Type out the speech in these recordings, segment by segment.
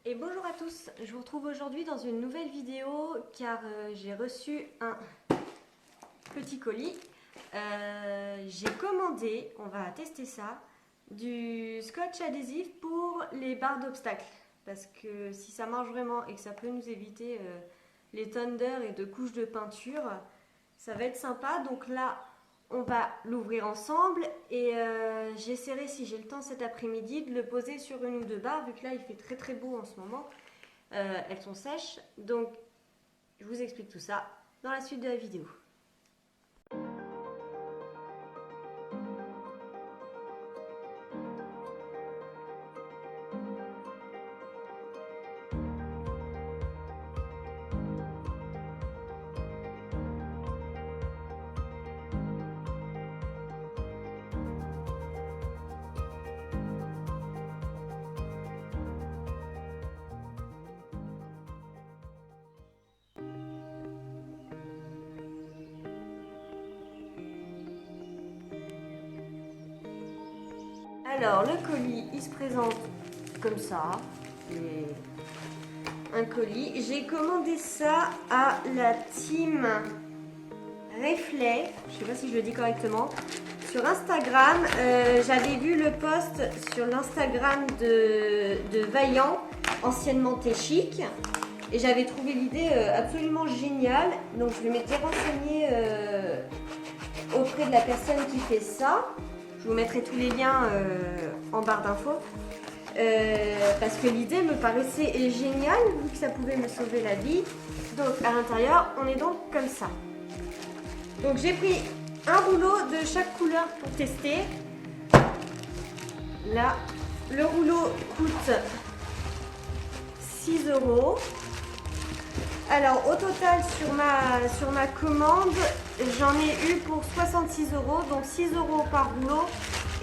Et bonjour à tous, je vous retrouve aujourd'hui dans une nouvelle vidéo car j'ai reçu un petit colis. J'ai commandé, on va tester ça, du scotch adhésif pour les barres d'obstacles. Parce que si ça marche vraiment et que ça peut nous éviter les tonnes d'heures et de couches de peinture, ça va être sympa. Donc là, on va l'ouvrir ensemble et j'essaierai, si j'ai le temps cet après-midi, de le poser sur une ou deux barres, vu que là il fait très très beau en ce moment. Elles sont sèches, donc je vous explique tout ça dans la suite de la vidéo. Alors le colis il se présente comme ça, c'est un colis. J'ai commandé ça à la team Reflet, je sais pas si je le dis correctement, sur Instagram. J'avais vu le post sur l'Instagram de Vaillant, anciennement T-Chic, et j'avais trouvé l'idée absolument géniale. Donc je m'étais renseignée auprès de la personne qui fait ça. Je vous mettrai tous les liens en barre d'infos. Parce que l'idée me paraissait géniale, vu que ça pouvait me sauver la vie. Donc à l'intérieur, on est donc comme ça. Donc j'ai pris un rouleau de chaque couleur pour tester. Là, le rouleau coûte 6 €. Alors au total sur ma commande, j'en ai eu pour 66 €, donc 6 € par rouleau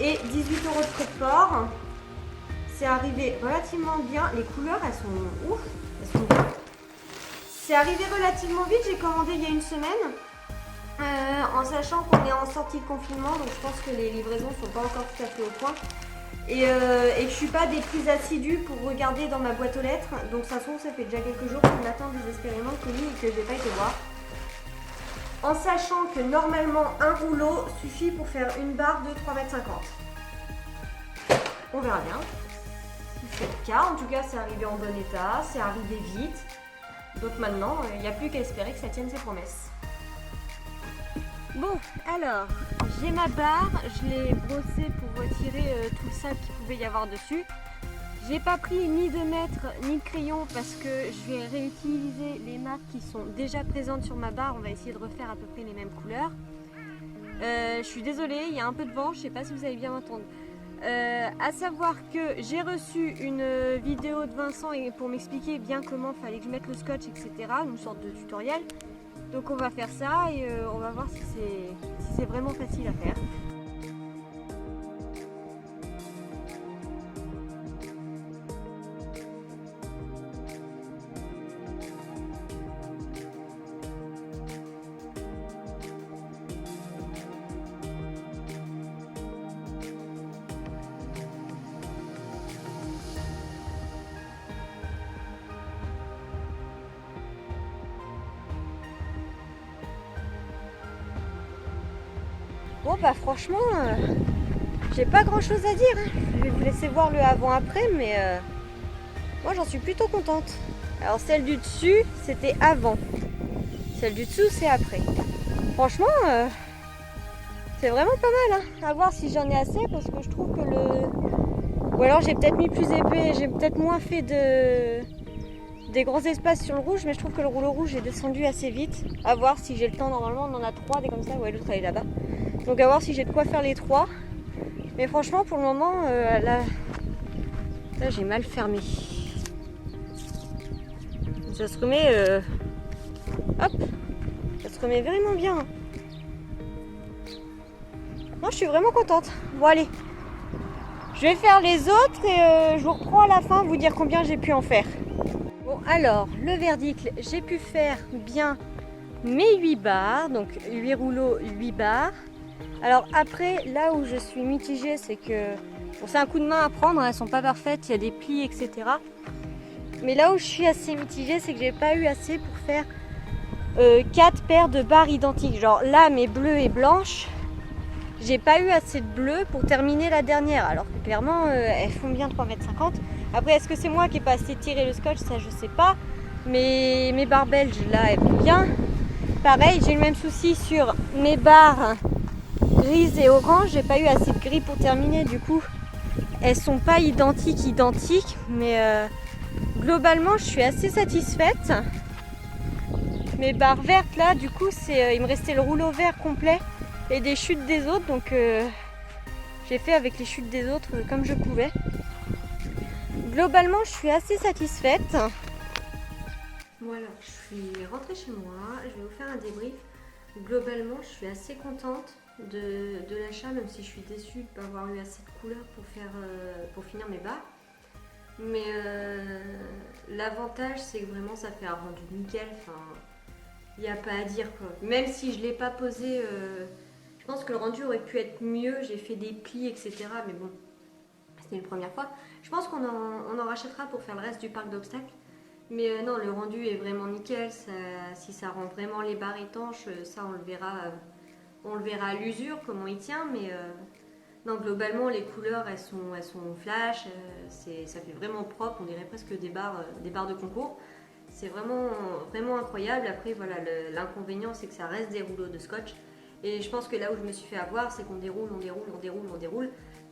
et 18 € de frais de port. C'est arrivé relativement bien, les couleurs elles sont ouf, elles sont bien. C'est arrivé relativement vite, j'ai commandé il y a une semaine, en sachant qu'on est en sortie de confinement, donc je pense que les livraisons ne sont pas encore tout à fait au point. Et que je ne suis pas des plus assidus pour regarder dans ma boîte aux lettres. Donc ça se trouve, ça fait déjà quelques jours qu'on attend désespérément le colis et que je n'ai pas été voir. En sachant que normalement un rouleau suffit pour faire une barre de 3,50 m. On verra bien si c'est le cas. En tout cas, c'est arrivé en bon état, c'est arrivé vite. Donc maintenant, il n'y a plus qu'à espérer que ça tienne ses promesses. Bon, alors, j'ai ma barre, je l'ai brossée pour retirer tout le sable qu'il pouvait y avoir dessus. J'ai pas pris ni de mètre ni de crayon parce que je vais réutiliser les marques qui sont déjà présentes sur ma barre. On va essayer de refaire à peu près les mêmes couleurs. Je suis désolée, il y a un peu de vent, je sais pas si vous allez bien m'entendre. À savoir que j'ai reçu une vidéo de Vincent pour m'expliquer bien comment il fallait que je mette le scotch, etc. Une sorte de tutoriel. Donc on va faire ça et on va voir si c'est vraiment facile à faire. Bon bah franchement, j'ai pas grand chose à dire, hein. Je vais vous laisser voir le avant-après, mais moi j'en suis plutôt contente. Alors celle du dessus, c'était avant. Celle du dessous, c'est après. Franchement, c'est vraiment pas mal, hein. À voir si j'en ai assez, parce que je trouve que Ou alors j'ai peut-être mis plus épais, j'ai peut-être moins fait des gros espaces sur le rouge, mais je trouve que le rouleau rouge est descendu assez vite. À voir si j'ai le temps, normalement on en a 3 des comme ça, ouais l'autre elle est là-bas. Donc à voir si j'ai de quoi faire les 3. Mais franchement pour le moment, là j'ai mal fermé. Ça se remet, hop, ça se remet vraiment bien. Non, je suis vraiment contente. Bon allez, je vais faire les autres et je vous reprends à la fin, vous dire combien j'ai pu en faire. Bon alors, le verdict, j'ai pu faire bien mes 8 barres, donc 8 rouleaux, 8 barres. Alors après, là où je suis mitigée, c'est que bon, c'est un coup de main à prendre, elles sont pas parfaites, il y a des plis, etc. Mais là où je suis assez mitigée, c'est que j'ai pas eu assez pour faire 4 paires de barres identiques. Genre là, mes bleues et blanches, j'ai pas eu assez de bleu pour terminer la dernière. Alors que clairement, elles font bien 3,50 m. Après, est-ce que c'est moi qui ai pas assez tiré le scotch? Ça, je sais pas. Mais mes barres belges, là, elles vont bien. Pareil, j'ai le même souci sur mes barres grises et orange. J'ai pas eu assez de gris pour terminer. Du coup, elles sont pas identiques. Mais globalement, je suis assez satisfaite. Mes barres vertes là, du coup, il me restait le rouleau vert complet et des chutes des autres, donc j'ai fait avec les chutes des autres comme je pouvais. Globalement, je suis assez satisfaite. Bon alors, je suis rentrée chez moi, je vais vous faire un débrief. Globalement, je suis assez contente de l'achat, même si je suis déçue de ne pas avoir eu assez de couleurs pour finir mes barres. Mais l'avantage, c'est que vraiment ça fait un rendu nickel. Enfin, il n'y a pas à dire quoi. Même si je ne l'ai pas posé, je pense que le rendu aurait pu être mieux. J'ai fait des plis, etc. Mais bon, c'était une première fois. Je pense qu'on en rachètera pour faire le reste du parc d'obstacles. Mais non, le rendu est vraiment nickel. Si ça rend vraiment les barres étanches, ça on le verra à l'usure, comment il tient. Mais non, globalement, les couleurs, elles sont flash. Ça fait vraiment propre. On dirait presque des barres de concours. C'est vraiment incroyable. Après, voilà, l'inconvénient, c'est que ça reste des rouleaux de scotch. Et je pense que là où je me suis fait avoir, c'est qu'on déroule.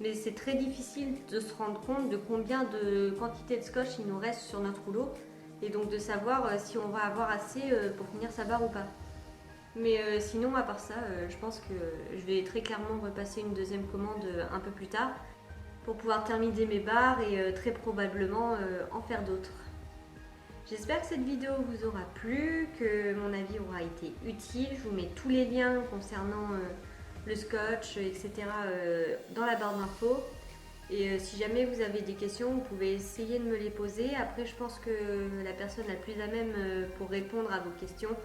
Mais c'est très difficile de se rendre compte de combien de quantité de scotch il nous reste sur notre rouleau. Et donc de savoir si on va avoir assez pour finir sa barre ou pas. Mais sinon, à part ça, je pense que je vais très clairement repasser une deuxième commande un peu plus tard pour pouvoir terminer mes barres et très probablement en faire d'autres. J'espère que cette vidéo vous aura plu, que mon avis aura été utile. Je vous mets tous les liens concernant le scotch, etc. Dans la barre d'infos. Et si jamais vous avez des questions, vous pouvez essayer de me les poser. Après, je pense que la personne la plus à même pour répondre à vos questions,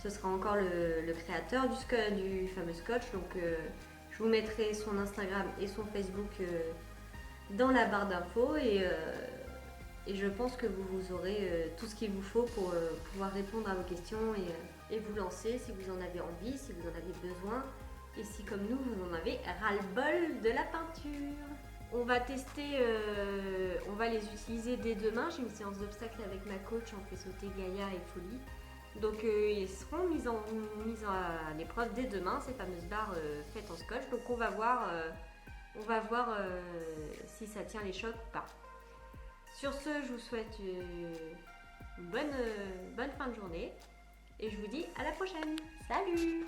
ce sera encore le créateur du fameux scotch. Donc, je vous mettrai son Instagram et son Facebook dans la barre d'infos. Et je pense que vous aurez tout ce qu'il vous faut pour pouvoir répondre à vos questions et vous lancer si vous en avez envie, si vous en avez besoin et si comme nous vous en avez ras-le-bol de la peinture. On va tester, on va les utiliser dès demain. J'ai une séance d'obstacles avec ma coach, on fait sauter Gaïa et Folie. Donc ils seront mis à l'épreuve dès demain, ces fameuses barres faites en scotch. Donc on va voir si ça tient les chocs ou pas. Sur ce, je vous souhaite une bonne fin de journée et je vous dis à la prochaine. Salut!